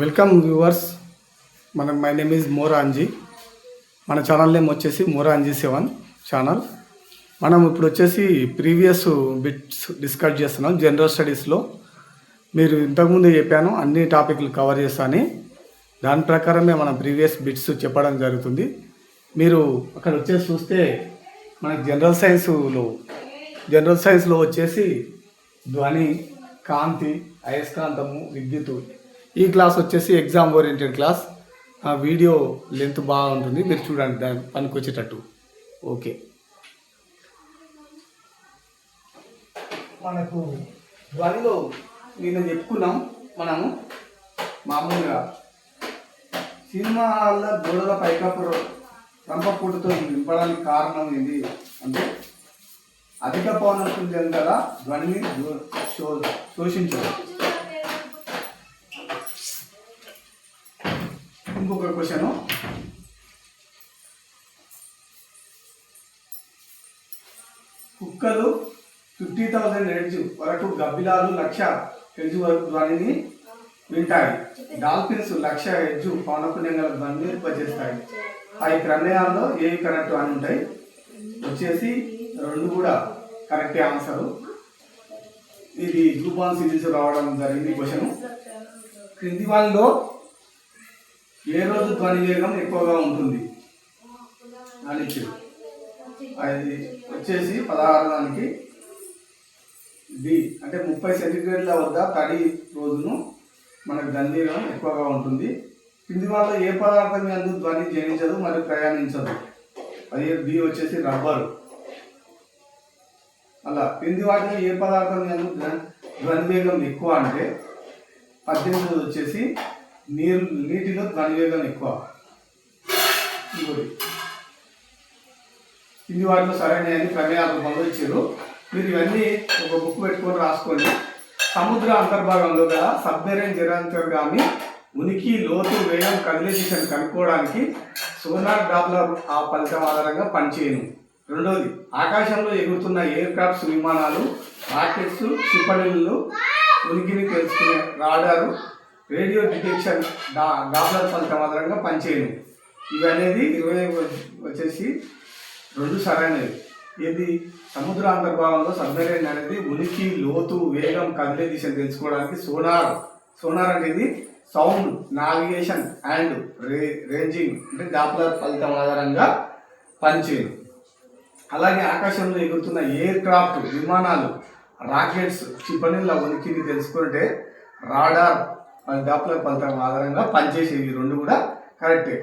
Welcome viewers. My name is Moranji. మన channel name వచ్చేసి మోరాంజీ 7 channel. మనం ఇప్పుడు వచ్చేసి ప్రీవియస్ బిట్స్ డిస్కస్ చేస్తున్నాం. జనరల్ స్టడీస్లో మీరు ఇంతకుముందు చెప్పాను అన్ని టాపిక్లు కవర్ చేస్తాను. దాని ప్రకారమే మనం ప్రీవియస్ బిట్స్ చెప్పడం జరుగుతుంది. మీరు అక్కడ వచ్చేసి చూస్తే మనకి జనరల్ సైన్స్లో వచ్చేసి ధ్వని, కాంతి, అయస్కాంతము, విద్యుత్, ఈ క్లాస్ వచ్చేసి ఎగ్జామ్ ఓరియంటెడ్ క్లాస్. ఆ వీడియో లెంత్ బాగుంటుంది, మీరు చూడండి దాని పనికి వచ్చేటట్టు. ఓకే, మనకు ధ్వనిలో నేను చెప్పుకున్నాం. మనము మామూలుగా సినిమాల గోడల పైకప్పు రంపపూటతో నింపడానికి కారణం ఏంటి అంటే అధిక పౌనఃపున్యం కదా ధ్వనిని శోషించదు. ఇంకొక క్వశ్చన్, కుక్కలు 50,000 హెర్ట్జ్ వరకు, గబ్బిలాలు 1,00,000 హెర్ట్జ్ వరకు ధ్వనిని వింటాయి. డాల్ఫిన్స్ 1,00,000 హెర్ట్జ్ పౌనఃపున్యం గల ధ్వనిని ఉత్పత్తిస్తాయి. ఈ ప్రమేయాల్లో ఏ కరెక్ట్ అని ఉంటాయి వచ్చేసి రెండు కూడా కరెక్టే ఆన్సరు. ఇది గ్రూప్ 1 సిరీస్ రావడం జరిగింది. క్వశ్చన్, క్రింది వాళ్ళలో ఏ రోజు ధ్వని వేగం ఎక్కువగా ఉంటుంది అని ఇచ్చారు. అది వచ్చేసి 16 డి అంటే 30 సెంటీగ్రేడ్ల వద్ద తడి రోజును మనకు ధ్వని వేగం ఎక్కువగా ఉంటుంది. కింది వాళ్ళ ఏ పదార్థం యందు ధ్వని జనించదు మరియు ప్రయాణించదు. అది బి వచ్చేసి రబ్బరు. అలా కింది వాటిలో ఏ పదార్థం యందు ధ్వని వేగం ఎక్కువ అంటే 18 వచ్చేసి నీటిలో ధ్వని వేగం ఎక్కువ. ఇంకోటి కింది వాటిలో సరైన ప్రమేయాల రూపంలో ఇచ్చారు. మీరు ఇవన్నీ ఒక బుక్ పెట్టుకొని రాసుకోండి. సముద్ర అంతర్భాగంలో గల సబ్మెరైన్ జలాంతర్గామి ఉనికి, లోతు, వేగం, కదిలే దిశను కనుక్కోవడానికి సోనార్ డాప్లర్ ఆ ఫలితం ఆధారంగా పనిచేయను. రెండోది, ఆకాశంలో ఎగురుతున్న ఎయిర్ క్రాఫ్ట్స్, విమానాలు, రాకెట్స్, క్షిపణులు ఉనికిని తెలుసుకునే రాడారు, రేడియో డిటెక్షన్ డాప్లర్ ఫలితం ఆధారంగా పనిచేయను. ఇవి అనేది 20 వచ్చేసి రెండు సరైనవి. ఇది సముద్ర అంతర్భాగంలో సబ్మెరైన్ అనేది ఉనికి, లోతు, వేగం, కదిలే దిశను తెలుసుకోవడానికి సోనార్ అనేది సౌండ్, నావిగేషన్ అండ్ రేంజింగ్ అంటే డాప్లర్ ఫలితం ఆధారంగా పనిచేయను. అలాగే ఆకాశంలో ఎగురుతున్న ఎయిర్ క్రాఫ్ట్, విమానాలు, రాకెట్స్, క్షిపణుల ఉనికిని తెలుసుకుంటే రాడార్ డాప్లర్ ఫలితం ఆధారంగా పనిచేసేవి. రెండు కూడా కరెక్టే.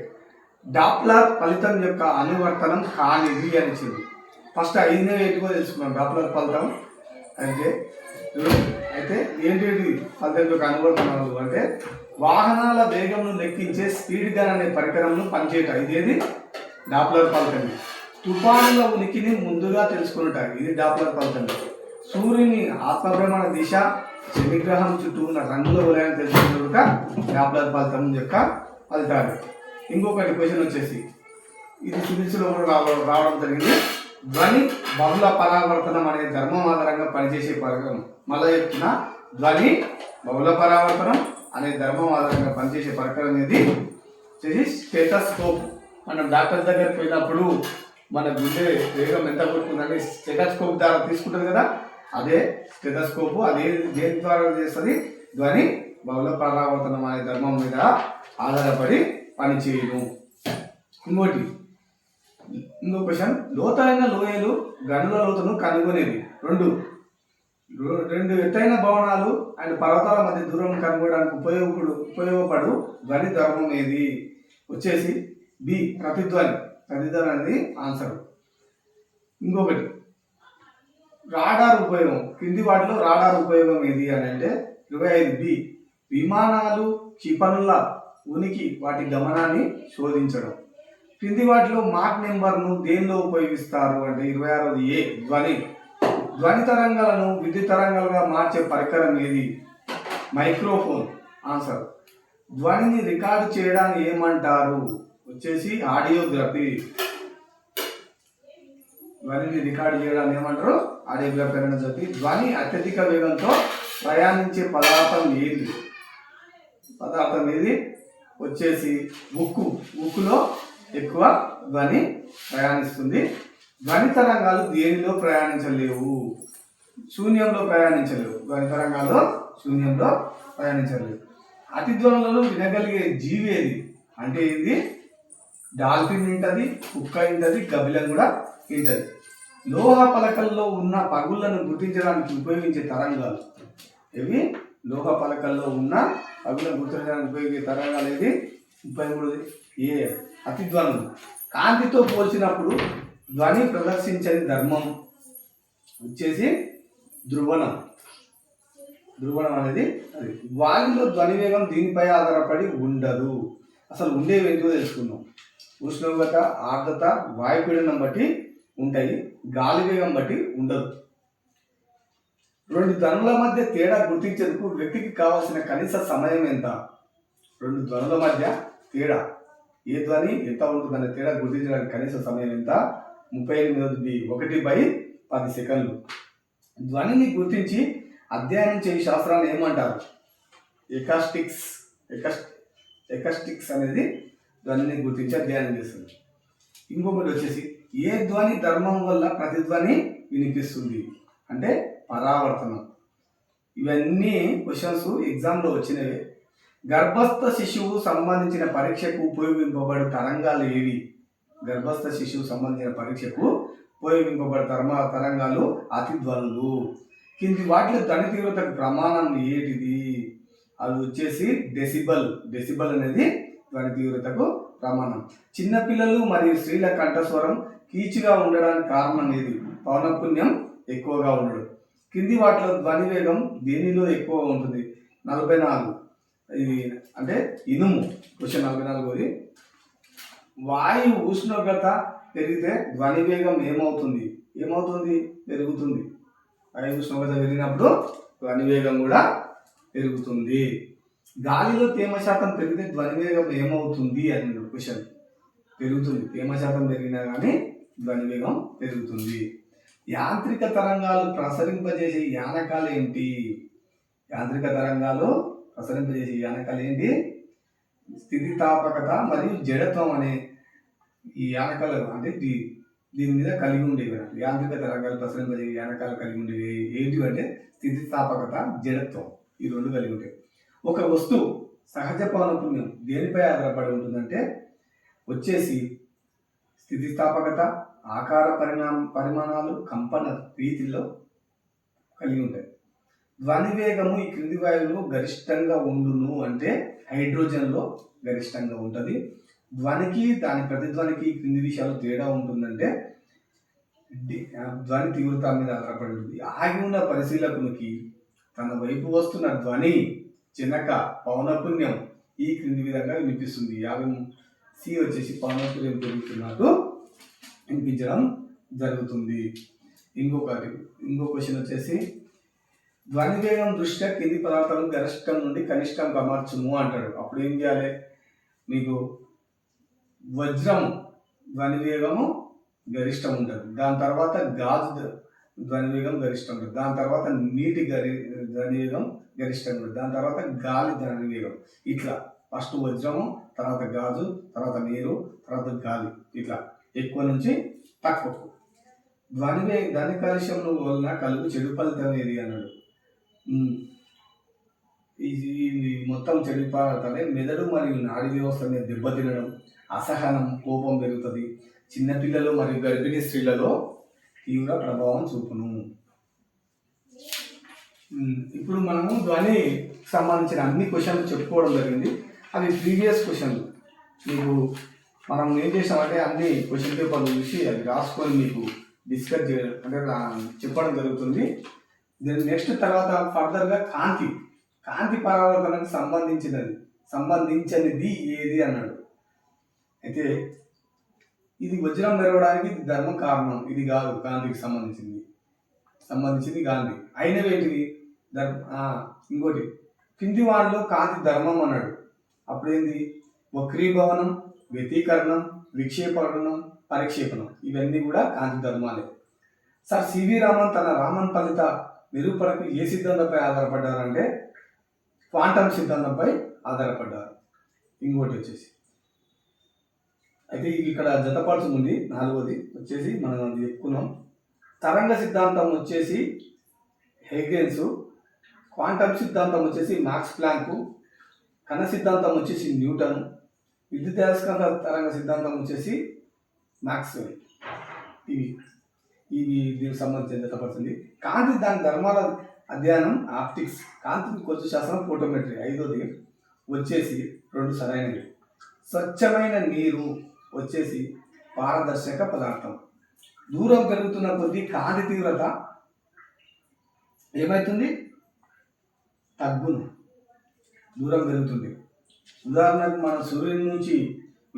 డాప్లర్ ఫలితం యొక్క అనువర్తనం కానిది అని చెప్పింది. ఫస్ట్ 5 ఎటుకో తెలుసుకున్నాం. డాప్లర్ ఫలితం అంటే ఏంటి ఫలితం యొక్క అనువర్తనాలు అంటే వాహనాల వేగంను లెక్కించే స్పీడ్ గన్ అనే పరికరంను పనిచేయటం. ఇదేది డాప్లర్ ఫలితం. తుఫానుల ఉనికిని ముందుగా తెలుసుకుంటారు. ఇది డాప్లర్ ఫలితం. సూర్యుని ఆత్మభ్రమణ దిశ, శనిగ్రహం చుట్టూ ఉన్న రంగుల వలయాన్ని తెలుసుకున్నట్టుగా డాప్లర్ ఫలితం యొక్క ఫలితాలు. ఇంకొకటి క్వశ్చన్ వచ్చేసి ఇది సివిల్స్లో కూడా రావడం జరిగింది. ధ్వని బహుళ పరావర్తనం అనే ధర్మం ఆధారంగా పనిచేసే పరికరం. మళ్ళీ చెప్తున్న ధ్వని బహుళ పరావర్తనం అనే ధర్మం ఆధారంగా పనిచేసే పరికరం అనేది వచ్చేసి స్టెథోస్కోప్. మనం డాక్టర్ దగ్గరికి పోయినప్పుడు మన గుండె వేగం ఎంత కొట్టుకుందని స్టెథోస్కోప్ ద్వారా తీసుకుంటుంది కదా, అదే స్టెథోస్కోప్. అదే దేని ద్వారా చేస్తుంది? ధ్వని బహుళ పరావర్తనం అనే ధర్మం మీద ఆధారపడి పనిచేయను. ఇంకో క్వశ్చన్, లోతైన లోయలు గనుల లోతును కనుగొనేది. రెండు ఎత్తైన భవనాలు అండ్ పర్వతాల మధ్య దూరం కనుగొనడానికి ఉపయోగపడు ధ్వని ధర్మం ఏది వచ్చేసి బి ప్రతిధ్వని అనేది ఆన్సర్. ఇంకొకటి, రాడార్ ఉపయోగం. కింది వాటిలో రాడార్ ఉపయోగం ఏది అని అంటే 25 బి విమానాలు, క్షిపణుల ఉనికి, వాటి గమనాన్ని శోధించడం. క్రింది వాటిలో మాక్ నెంబర్ను దేనిలో ఉపయోగిస్తారు అంటే 26ది ఏ ధ్వని తరంగాలను విద్యుత్ తరంగాలుగా మార్చే పరికరం ఏది? Microphone answer. ధ్వనిని రికార్డు చేయడాన్ని ఏమంటారు వచ్చేసి ఆడియోగ్రఫీ. ధ్వనిని రికార్డు చేయడాన్ని ఏమంటారు? ఆడియోగ్రఫీ అనేది. ధ్వని అత్యధిక వేగంతో ప్రయాణించే పదార్థం ఏది? పదార్థం ఏది వచ్చేసి ఉక్కులో ఎక్కువ ధ్వని ప్రయాణిస్తుంది. ధ్వని తరంగాలు దేనిలో ప్రయాణించలేవు? శూన్యంలో ప్రయాణించలేవు. ధ్వని తరంగాలు శూన్యంలో ప్రయాణించలేవు. అతి ధ్వనులను వినగలిగే జీవి ఏది అంటే ఏంది? డాల్ఫిన్ వింటది, కుక్క వింటది, గబ్బిలం కూడా వింటది. లోహ పలకల్లో ఉన్న పగుళ్లను గుర్తించడానికి ఉపయోగించే తరంగాలు ఇవి. లోహ పలకల్లో ఉన్న పగుళ్లను గుర్తించడానికి ఉపయోగించే తరంగాలు ఏది? 33 ఏ అతి ధ్వనులు. కాంతితో పోల్చినప్పుడు ధ్వని ప్రదర్శించని ధర్మం వచ్చేసి ధ్రువణం. ధ్రువణం అనేది అది. గాలిలో ధ్వని వేగం దీనిపై ఆధారపడి ఉండదు. అసలు ఉండేవి ఏంటో తెలుసుకుందాం. ఉష్ణోగ్రత, ఆర్ద్రత, వాయుపీడనం బట్టి ఉంటాయి. గాలి వేగం బట్టి ఉండదు. రెండు ధ్వనుల మధ్య తేడా గుర్తించేందుకు వ్యక్తికి కావాల్సిన కనీస సమయం ఎంత? రెండు ధ్వనుల మధ్య తేడా, ఏ ధ్వని ఎంత ఉంటుందనే తేడా గుర్తించడానికి కనీస సమయం ఎంత? 38/1/10 సెకండ్లు. ధ్వనిని గుర్తించి అధ్యయనం చేయ శాస్త్రాన్ని ఏమంటారు? ఎకాస్టిక్స్ అనేది ధ్వనిని గుర్తించి అధ్యయనం చేస్తుంది. ఇంకొకటి వచ్చేసి ఏ ధ్వని ధర్మం వల్ల ప్రతిధ్వని వినిపిస్తుంది అంటే పరావర్తనం. ఇవన్నీ క్వశ్చన్స్ ఎగ్జామ్లో వచ్చినవి. గర్భస్థ శిశువు సంబంధించిన పరీక్షకు ఉపయోగింపబడే తరంగాలు ఏవి? గర్భస్థ శిశువు సంబంధించిన పరీక్షకు ఉపయోగింపబడే తరంగాలు అతి ధ్వనులు. కింది వాటిలో ధ్వని తీవ్రతకు ప్రమాణం ఏంటిది? అది వచ్చేసి డెసిబల్ అనేది ధ్వని తీవ్రతకు ప్రమాణం. చిన్నపిల్లలు మరియు స్త్రీల కంఠస్వరం కీచుగా ఉండడానికి కారణం ఏది? పౌనఃపున్యం ఎక్కువగా ఉండడం. కింది వాటిలో ధ్వని వేగం దేనిలో ఎక్కువ ఉంటుంది? 44. ఇది అంటే ఇనుము. క్వశ్చన్ 44. వాయు ఉష్ణోగ్రత పెరిగితే ధ్వని వేగం ఏమవుతుంది? పెరుగుతుంది. వాయు ఉష్ణోగ్రత పెరిగినప్పుడు ధ్వని వేగం కూడా పెరుగుతుంది. గాలిలో తేమ శాతం పెరిగితే ధ్వని వేగం ఏమవుతుంది అని క్వశ్చన్. పెరుగుతుంది. తేమ శాతం పెరిగినా కానీ ధ్వని వేగం పెరుగుతుంది. యాంత్రిక తరంగాలు ప్రసరింపజేసే యానకాలు ఏంటి? స్థితిస్థాపకత మరియు జడత్వం అనే ఈ యానకాలు అంటే దీని మీద కలిగి ఉండేవి. యాంత్రిక తరంగాలు ప్రసరింపజేసే యానకాలు కలిగి ఉండేవి ఏంటి అంటే స్థితిస్థాపకత, జడత్వం. ఈ రెండు కలిగి ఉంటాయి. ఒక వస్తువు సహజ పౌనఃపున్యం దేనిపై ఆధారపడి ఉంటుందంటే వచ్చేసి స్థితిస్థాపకత, ఆకార పరిమాణాలు, కంపన రీతిలో కలిగి ఉంటాయి. ధ్వని వేగము ఈ క్రింది వాయువులో గరిష్టంగా ఉండును అంటే హైడ్రోజన్లో గరిష్టంగా ఉంటుంది. ధ్వనికి దాని ప్రతిధ్వనికి క్రింది విషయాలు తేడా ఉంటుందంటే ధ్వని తీవ్రత మీద ఆధారపడి ఉంటుంది. ఆగి ఉన్న పరిశీలకునికి తన వైపు వస్తున్న ధ్వని చినక పౌనఃపున్యం ఈ క్రింది విధంగా వినిపిస్తుంది. 50 వచ్చేసి పౌనఃపున్యం పెరుగుతున్నట్టు వినిపించడం జరుగుతుంది. ఇంకో క్వశ్చన్ వచ్చేసి ధ్వని వేగం దృష్ట్యా కింది పదార్థాలు గరిష్టం నుండి కనిష్టం అమర్చుము అంటాడు. అప్పుడు ఏం చేయాలి? మీకు వజ్రం ధ్వని వేగము గరిష్టం ఉంటుంది. దాని తర్వాత గాజు ధ్వని వేగం గరిష్టం ఉంటుంది. దాని తర్వాత నీటి ధ్వని వేగం గరిష్టం ఉంటుంది. దాని తర్వాత గాలి ధ్వని వేగం. ఇట్లా ఫస్ట్ వజ్రము, తర్వాత గాజు, తర్వాత నీరు, తర్వాత గాలి, ఇట్లా ఎక్కువ నుంచి తక్కువ. ధ్వని కాలుష్యం వలన కలుగు చెడు ఫలితం ఏది అన్నాడు. ఇది మొత్తం చెడు ఫలితాలే. మెదడు మరియు నాడీ వ్యవస్థ మీద దెబ్బతినడం, అసహనం, కోపం పెరుగుతుంది. చిన్నపిల్లలు మరియు గర్భిణీ స్త్రీలలో తీవ్ర ప్రభావం చూపును. ఇప్పుడు మనము ధ్వని సంబంధించిన అన్ని క్వశ్చన్లు చెప్పుకోవడం జరిగింది. అవి ప్రీవియస్ క్వశ్చన్లు. మీకు మనం ఏం చేసామంటే అన్ని క్వశ్చన్ పేపర్లు చూసి అది రాసుకొని మీకు డిస్కస్ చేయడం అంటే చెప్పడం జరుగుతుంది. దీని నెక్స్ట్ తర్వాత ఫర్దర్గా కాంతి పరావర్తనకు సంబంధించినది ఏది అన్నాడు. అయితే ఇది వజ్రం మెరవడానికి ఇది ధర్మ కారణం, ఇది కాదు. కాంతికి సంబంధించింది గాంధీ. అయినవేంటివి? ఇంకోటి కింది వారిలో కాంతి ధర్మం అన్నాడు. అప్పుడేంది? వక్రీభవనం, వ్యతీకరణం, విక్షేపణం, పరిక్షేపణం. ఇవన్నీ కూడా కాంతి ధర్మాలే. సార్ సివి రామన్ తన రామన్ ఫలిత నిరూపణకు ఏ సిద్ధాంతంపై ఆధారపడ్డారంటే క్వాంటమ్ సిద్ధాంతంపై ఆధారపడ్డారు. ఇంకోటి వచ్చేసి అయితే ఇక్కడ జతపరచు ఉంది. 4వది వచ్చేసి మనం అది చెప్పుకున్నాం. తరంగ సిద్ధాంతం వచ్చేసి హెగెన్స్, క్వాంటమ్ సిద్ధాంతం వచ్చేసి మ్యాక్స్ ప్లాంక్, కణ సిద్ధాంతం వచ్చేసి న్యూటన్, విద్యుదయస్కాంత తరంగ సిద్ధాంతం వచ్చేసి మ్యాక్స్వెల్. ఇవి ఇవి దీనికి సంబంధించిన జతపడుతుంది. కాంతి దాని ధర్మాల అధ్యయనం ఆప్టిక్స్, కాంతి కొలుసు శాస్త్రం ఫోటోమెట్రీ. 5వది వచ్చేసి 2 సరైనవి. స్వచ్ఛమైన నీరు వచ్చేసి పారదర్శక పదార్థం. దూరం పెరుగుతున్న కొద్దీ కాంతి తీవ్రత ఏమవుతుంది? తగ్గును. దూరం పెరుగుతుంది. ఉదాహరణకు మనం సూర్యుని నుంచి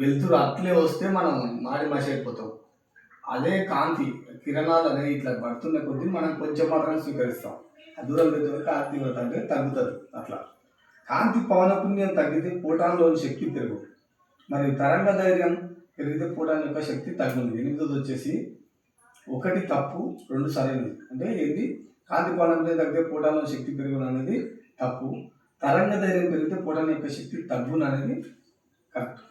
వెళ్తురు అట్లే వస్తే మనం మాడి మసైపోతాం. అదే కాంతి కిరణాలు అనేది ఇట్లా పడుతున్న కొద్దీ మనం కొంచెం మాత్రమే స్వీకరిస్తాం. ఆ దూరం పెరుగుతుంది, కాంతి తీవ్రత అంటే తగ్గుతుంది. అట్లా కాంతి పవనపుణ్యం తగ్గితే ఫోటాన్లోని శక్తి పెరుగు, మరి తరంగ ధైర్యం పెరిగితే ఫోటాన్ యొక్క శక్తి తగ్గుతుంది. 8వది వచ్చేసి 1 తప్పు 2 సరైనది. అంటే ఏంటి? కాంతి పవనపుణ్యం తగ్గితే ఫోటాన్లో శక్తి పెరుగును అనేది తప్పు, తరంగ ధైర్యం పెరిగితే ఫోటాన్ యొక్క శక్తి తగ్గును అనేది కరెక్ట్.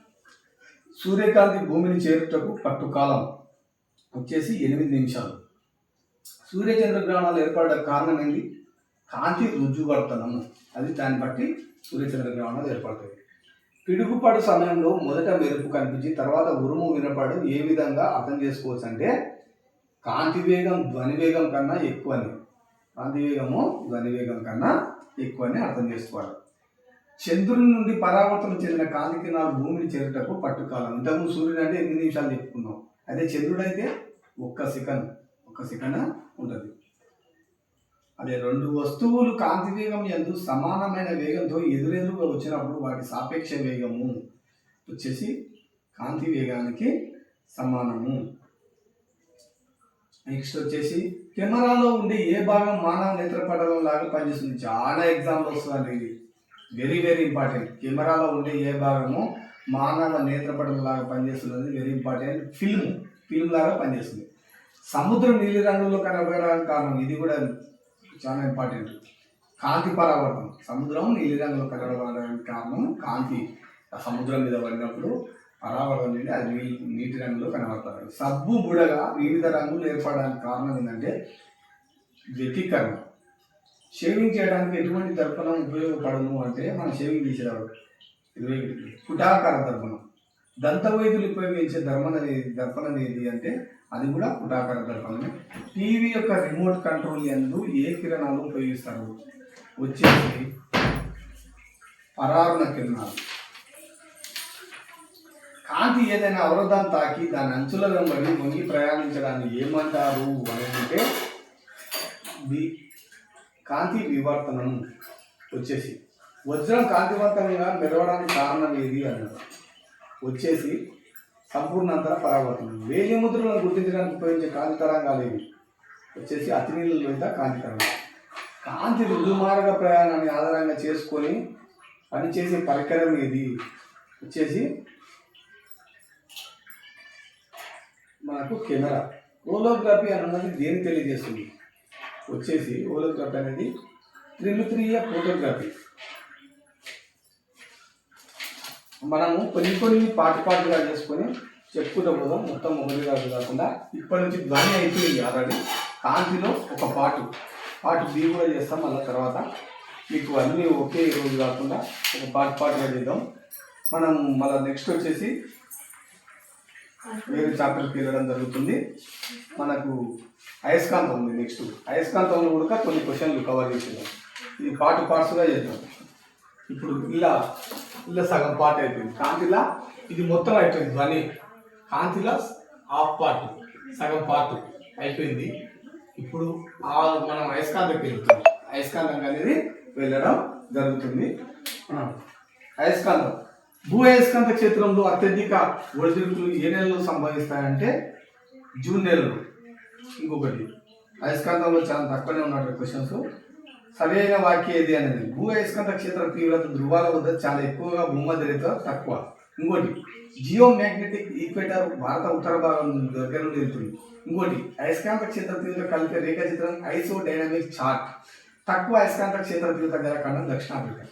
సూర్యకాంతి భూమిని చేరుటకు పట్టు కాలం వచ్చేసి 8 నిమిషాలు. సూర్యచంద్ర గ్రహణాలు ఏర్పడే కారణం ఏంటి? కాంతి రుజువర్తనం. అది దాన్ని బట్టి సూర్యచంద్ర గ్రహణాలు ఏర్పడతాయి. పిడుగుపాటు సమయంలో మొదట మెరుపు కనిపించి తర్వాత ఉరుము వినపడడం ఏ విధంగా అర్థం చేసుకోవచ్చు అంటే, కాంతి వేగం ధ్వని వేగం కన్నా ఎక్కువని, కాంతి వేగము ధ్వని వేగం కన్నా ఎక్కువని అర్థం చేసుకోవాలి. చంద్రుని నుండి పరావర్తనం చెందిన కాంతి కిరణాలు భూమిని చేరుటకు పట్టుకాలం. ఇంతకుముందు సూర్యుడు అంటే 8 నిమిషాలు చెప్పుకున్నాం. అదే చంద్రుడు అయితే 1 సెకండ్ ఉంటుంది. అదే 2 వస్తువులు కాంతి వేగం యందు సమానమైన వేగంతో ఎదురెదురుగా వచ్చినప్పుడు వాటి సాపేక్ష వేగము వచ్చేసి కాంతి వేగానికి సమానము. నెక్స్ట్ వచ్చేసి కెమెరాలో ఉండే ఏ భాగం మానవ నేత్రపటలం లాగా పనిచేస్తుంది. చాలా ఎగ్జామ్లో వస్తుంది. ఇది వెరీ వెరీ ఇంపార్టెంట్. కెమెరాలో ఉండే ఏ భాగము మానవ నేత్రపటలం లాగా పనిచేస్తున్నది. Very important. ఫిల్మ్ లాగా పనిచేస్తుంది. సముద్రం నీలి రంగులో కనబడడానికి కారణం ఇది కూడా చాలా ఇంపార్టెంట్. కాంతి పరావర్తనం. సముద్రం నీలి రంగులో కనబడడానికి కారణం కాంతి సముద్రం మీద పడినప్పుడు పరావర్తనం నుండి అది నీటి రంగులో కనబడతారు. సబ్బు బుడగా వివిధ రంగులు ఏర్పడడానికి కారణం ఏంటంటే వ్యతికరణ. షేవింగ్ చేయడానికి ఎటువంటి దర్పణం ఉపయోగపడను అంటే మనం షేవింగ్ చేసేవాడు పుటాకార దర్పణం. దంత వైద్యులు ఉపయోగించే దర్పణం ఏది అంటే అది కూడా పుటాకార దర్పణమే. టీవీ యొక్క రిమోట్ కంట్రోల్ యందు ఏ కిరణాలు ఉపయోగిస్తారు? వచ్చేసి పరారుణ కిరణాలు. కాంతి ఏదైనా అవరోధాన్ని తాకి దాని అంచుల వెంబడి వంగి ప్రయాణించడాన్ని ఏమంటారు అని అంటే కాంతి వివర్తనం. వచ్చేసి వజ్రం కాంతివంతంగా మెరవడానికి కారణం ఏది అన్నారు? వచ్చేసి సంపూర్ణాంతర పరావర్తనం. వేలి ముద్రలను గుర్తించడానికి ఉపయోగించే కాంతి తరంగాలు ఏవి? వచ్చేసి అతినీలలోహిత కాంతి తరంగాలు. కాంతి రుజుమార్గ ప్రయాణాన్ని ఆధారంగా చేసుకొని పనిచేసే పరికరం ఏది? వచ్చేసి మనకు కెమెరా. హోలోగ్రఫీ అన్నది దేని తెలియజేస్తుంది? వచ్చేసి హోలోగ్రఫీ అనేది త్రిమితీయ ఫోటోగ్రఫీ. మనము కొన్ని పాటుగా చేసుకొని చెప్పుకుంటూ పోదాం. మొత్తం మొదలుగా కాకుండా ఇప్పటి నుంచి ధ్వని అయిపోయింది ఆల్రెడీ. కాంతిలో ఒక పార్ట్ బి కూడా చేస్తాం. మళ్ళీ తర్వాత మీకు అన్నీ ఒకే రోజు కాకుండా ఒక పార్ట్గా చేద్దాం. మనం మళ్ళీ నెక్స్ట్ వచ్చేసి వేరే చాప్టర్కి వెళ్ళడం జరుగుతుంది. మనకు అయస్కాంతం ఉంది. నెక్స్ట్ అయస్కాంతంలో కూడా కొన్ని క్వశ్చన్లు కవర్ చేసేద్దాం. ఇది పార్ట్స్గా చేద్దాం. ఇప్పుడు ఇలా సగం పార్ట్ అయిపోయింది. కాంతిలా ఇది మొత్తం అయిపోయింది. ధ్వని కాంతిలా హాఫ్ పార్ట్, సగం పార్ట్ అయిపోయింది. ఇప్పుడు మనం అయస్కాంతంకి వెళ్తుంది. అయస్కాంతం అనేది వెళ్ళడం జరుగుతుంది. అయస్కాంతం భూ అయస్కాంత క్షేత్రంలో అత్యధిక ఒడిదుడుకులు ఏ నెలలో సంభవిస్తాయంటే జూన్ నెలలో. ఇంకొకటి అయస్కాంతంలో చాలా తక్కువనే ఉన్నటువంటి క్వశ్చన్స్. సరైన వాక్యం ఏది అనేది భూ అయస్కాంత క్షేత్ర తీవ్రత ధృవాల వద్ద చాలా ఎక్కువగా భూమధ్యరేఖ తక్కువ. ఇంకోటి జియో మ్యాగ్నెటిక్ ఈక్వేటర్ భారత ఉత్తర భాగం దగ్గర నుండి వెళ్తుంది. ఇంకోటి అయస్కాంత క్షేత్ర తీవ్రత కలిపే రేఖాచిత్రం ఐసో డైనమిక్ చార్ట్. తక్కువ అయస్కాంత క్షేత్ర తీవ్రత గల ఖండం దక్షిణాఫ్రికా.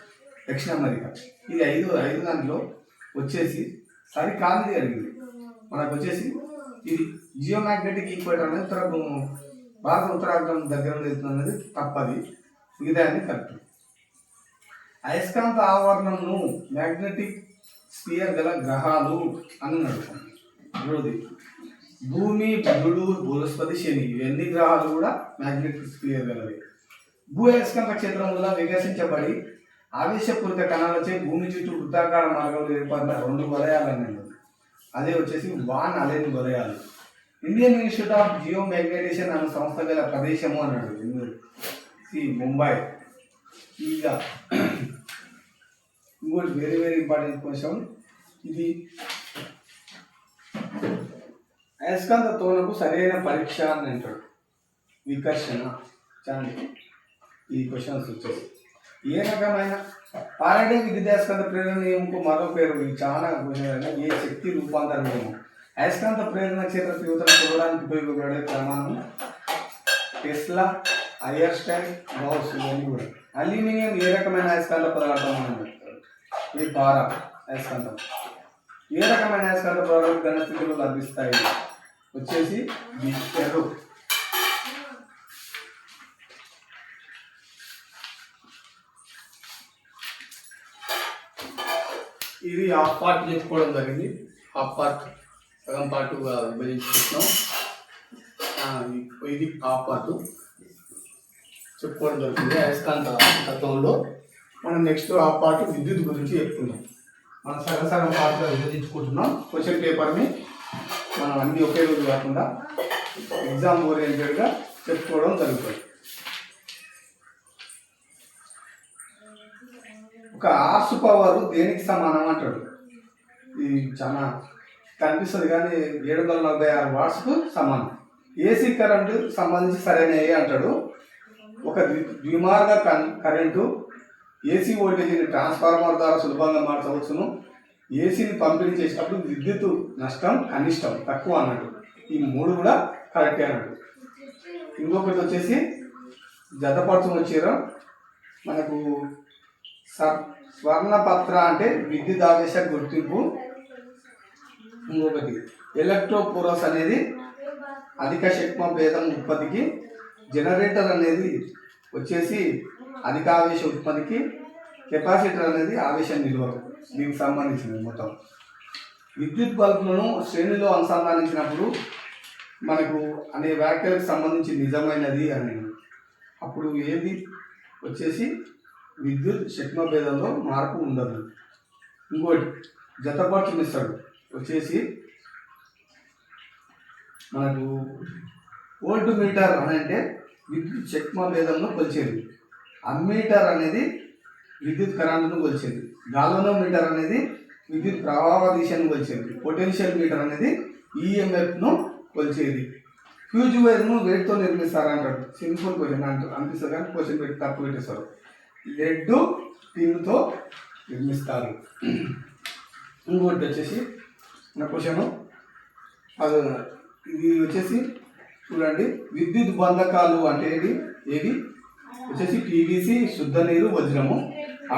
దక్షిణ అమెరికా. ఇది ఐదు దాంట్లో వచ్చేసి సరికానిది అడిగింది. మనకు వచ్చేసి ఇది జియోమాగ్నెటిక్ ఈక్వేటర్ అనేది భారత ఉత్తరాఖండ్ దగ్గర వెళ్తుంది అనేది తప్పది, మిగతా అన్ని కరెక్ట్. అయస్కాంత ఆవరణను మ్యాగ్నెటిక్ స్పియర్ గల గ్రహాలు అని నడుపుతుంది. మూడోది భూమి, బుధుడు, బృహస్పతి, శని ఇవన్నీ గ్రహాలు కూడా మ్యాగ్నెటిక్ స్పియర్ గలవి. భూ అయస్కాంత క్షేత్రం వల్ల వికసించబడి ఆవేశపూరిత కణాలచే భూమి చుట్టూ వృత్తాకార మార్గంలో ఏర్పడిన 2 వలయాలు అన్నాడు. అదే వచ్చేసి వాన్ అలెన్ వలయాలు. Indian Institute of geomagnetism అనే సంస్థ గల ప్రదేశము అన్నాడు ముంబై. ఇక ఇంకోటి వెరీ వెరీ ఇంపార్టెంట్ క్వశ్చన్, ఇది అయస్కాంత తోనకు సరైన పరీక్ష అని అంటాడు. వికర్షణ చాండి ఈ క్వశ్చన్స్ వచ్చేసి ఏ రకమైన పారాడే విద్యుదయస్కాంత ప్రేరణ నియమంకు మరో పేరు. ఇది చాలా క్వశ్చన్. ఏ శక్తి రూపాంతర నియమం. అయస్కాంత ప్రేరణ క్షేత్ర తీవ్రతను చూడడానికి ఉపయోగపడే ప్రమాణం టెస్లా, ఐన్స్టైన్, గౌస్ ఇవన్నీ కూడా. అల్యూమినియం ఏ రకమైన అయస్కాంత పదార్థం అని చెప్తారు. ఇది పారా అయస్కాంతం. ఏ రకమైన అయస్కాంత పదార్థాలు ఘనస్థితిలో లభిస్తాయి వచ్చేసి బిట్టెరు. ఇది హాఫ్ పార్ట్ చెప్పుకోవడం జరిగింది. హాఫ్ పార్ట్ సగం పార్ట్గా విభజించుకుంటున్నాం. ఇది హాఫ్ పార్ట్ చెప్పుకోవడం జరుగుతుంది అయస్కాంత తత్వంలో. మనం నెక్స్ట్ హాఫ్ పార్ట్ విద్యుత్ గురించి చెప్పుకుందాం. మనం సగం పార్ట్గా విభజించుకుంటున్నాం. క్వశ్చన్ పేపర్ని మనం అన్ని ఒకే రోజు కాకుండా ఎగ్జామ్ ఓరియంటెడ్గా చెప్పుకోవడం జరుగుతుంది. ఒక హార్స్ పవర్ దేనికి సమానం అంటాడు. ఇది చాలా కనిపిస్తుంది కానీ 746 వాట్స్కు సమానం. ఏసీ కరెంటు సంబంధించి సరైన అంటాడు. ఒక ద్విమార్గ కరెంటు ఏసీ వోల్టేజ్ని ట్రాన్స్ఫార్మర్ ద్వారా సులభంగా మార్చవచ్చును. ఏసీని పంపిణీ చేసినప్పుడు విద్యుత్ నష్టం కనిష్టం తక్కువ అన్నట్టు. ఈ 3 కూడా కరెక్టే అన్నట్టు. ఇంకొకటి వచ్చేసి జతపరచం వచ్చారు మనకు స్వర్ణపత్ర అంటే విద్యుత్ ఆవేశ గుర్తింపు. ఇంకొకటి ఎలక్ట్రోపోరస్ అనేది అధిక శక్మ భేదం ఉత్పత్తికి. జనరేటర్ అనేది వచ్చేసి అధిక ఆవేశ ఉత్పత్తికి. కెపాసిటర్ అనేది ఆవేశ నిల్వకు. దీనికి సంబంధించినది మొత్తం. విద్యుత్ బల్బులను శ్రేణిలో అనుసంధానించినప్పుడు మనకు అనే వ్యాఖ్యలకు సంబంధించి నిజమైనది అని. అప్పుడు ఏది వచ్చేసి విద్యుత్ శక్మ భేదంలో మార్పు ఉండదు. ఇంకోటి జతపరచునిస్తాడు వచ్చేసి మనకు వోల్ట్ మీటర్ అని అంటే విద్యుత్ శక్మ భేదంలో కొలిచేది. అమ్మీటర్ అనేది విద్యుత్ కరెంటును కొలిచేది. గాల్వనోమీటర్ అనేది విద్యుత్ ప్రవాహ దిశను కొలిచేది. పొటెన్షియల్ మీటర్ అనేది ఈఎంఎఫ్ను కొలిచేది. ఫ్యూజ్ వైర్ను వేటితో నిర్మిస్తారంటాడు. సింపుల్ క్వశ్చన్ అనిపిస్తుంది కానీ క్వశ్చన్ పెట్టి తప్పు పెట్టేస్తారు. లెడ్ టిన్తో నిర్మిస్తారు. ఇంకోటి వచ్చేసి నా క్వశ్చన్ ఇది వచ్చేసి చూడండి. విద్యుత్ బంధకాలు అంటే ఏవి వచ్చేసి పీవీసీ, శుద్ధ నీరు, వజ్రము.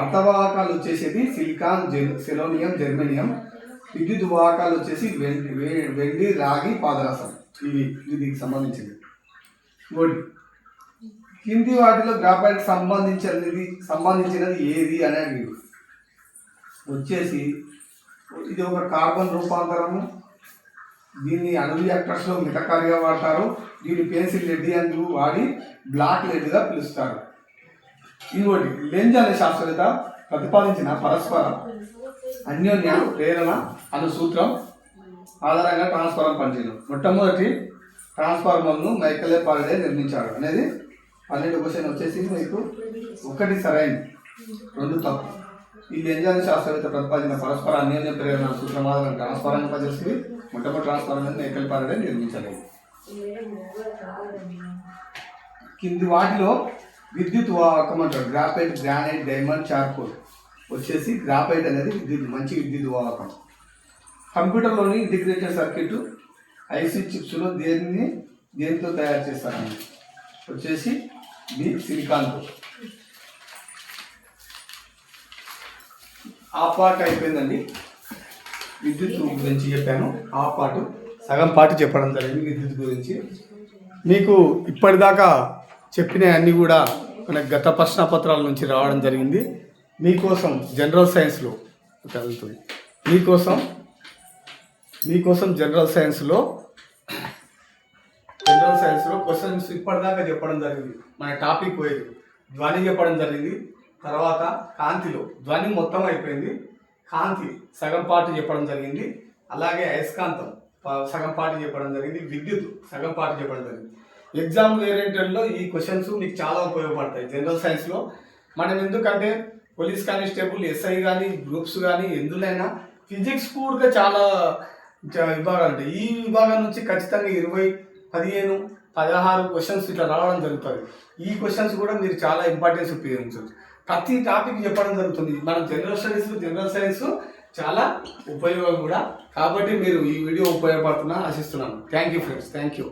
అర్థవాహకాలు వచ్చేసేది సిలికాన్, సెలోనియం, జర్మేనియం. విద్యుత్ వాహకాలు వచ్చేసి వెండి, రాగి, పాదరసం. ఇవి దీనికి సంబంధించింది. ఇంకోటి కింది వాటిలో గ్రాఫైట్ సంబంధించినది ఏది అనేది వచ్చేసి ఇది ఒక కార్బన్ రూపాంతరము. దీన్ని అణు రియాక్టర్స్లో మితకారిగా వాడతారు. దీన్ని పెన్సిల్ లెడ్ అని వాడి బ్లాక్ లెడ్గా పిలుస్తారు. ఇంకోటి లెంజ్ అనే శాస్త్రవేత్త ప్రతిపాదించిన పరస్పర అన్యోన్య ప్రేరణ అనే సూత్రం ఆధారంగా ట్రాన్స్ఫార్మర్ పనిచేయడం. మొట్టమొదటి ట్రాన్స్ఫార్మర్ను మైకేల్ ఫారడే నిర్మించాడు అనేది 12 క్వశ్చన్ వచ్చేసి మీకు 1 సరైన 2 తప్పు. ఈ లెంజ్ అనే శాస్త్రవేత్త ప్రతిపాదించిన పరస్పర అన్యోన్య ప్రేరణ సూత్రం ఆధారంగా ట్రాన్స్ఫార్మర్ పనిచేస్తుంది. మొట్టమొదటి ట్రాన్స్ఫార్మర్ మైకేల్ ఫారడే నిర్మించాడు. కింది వాటిలో విద్యుత్ వాహకం అంటారు. Graphite, granite, diamond, charcoal. వచ్చేసి గ్రాఫైట్ అనేది మంచి విద్యుత్ వాహకం. కంప్యూటర్లోని ఇంటిగ్రేటెడ్ సర్క్యూట్ ఐసీ చిప్స్లో దేనితో తయారు చేస్తారని వచ్చేసి సిలికాన్తో. ఆ పార్ట్ అయిపోయిందండి. విద్యుత్ గురించి చెప్పాను, ఆ పార్ట్ సగం పార్ట్ చెప్పడం జరిగింది విద్యుత్ గురించి. మీకు ఇప్పటిదాకా చెప్పిన అన్నీ కూడా మన గత ప్రశ్నపత్రాల నుంచి రావడం జరిగింది. మీకోసం జనరల్ సైన్స్లో చదువుతుంది, మీకోసం జనరల్ సైన్స్లో క్వశ్చన్స్ ఇప్పటిదాకా చెప్పడం జరిగింది. మన టాపిక్ పోయేది ధ్వని చెప్పడం జరిగింది. తర్వాత కాంతిలో ధ్వని మొత్తం అయిపోయింది, కాంతి సగం పార్ట్ చెప్పడం జరిగింది. అలాగే అయస్కాంతం సగం పార్ట్ చెప్పడం జరిగింది, విద్యుత్ సగం పార్ట్ చెప్పడం జరిగింది. ఎగ్జామ్ వేరియంటల్లో ఈ క్వశ్చన్స్ మీకు చాలా ఉపయోగపడతాయి జనరల్ సైన్స్లో. మనం ఎందుకంటే పోలీస్ కానిస్టేబుల్, ఎస్ఐ కానీ, గ్రూప్స్ కానీ ఎందులోనైనా ఫిజిక్స్ కూడా చాలా విభాగాలు ఉంటాయి. ఈ విభాగం నుంచి ఖచ్చితంగా 20, 15, 16 క్వశ్చన్స్ ఇట్లా రావడం జరుగుతుంది. ఈ క్వశ్చన్స్ కూడా మీరు చాలా ఇంపార్టెన్స్ ఉపయోగించవచ్చు. ప్రతి టాపిక్ చెప్పడం జరుగుతుంది. మనం జనరల్ సైన్స్ చాలా ఉపయోగం కూడా. కాబట్టి మీరు ఈ వీడియో ఉపయోగపడుతున్నా ఆశిస్తున్నాను. Thank you friends, thank you.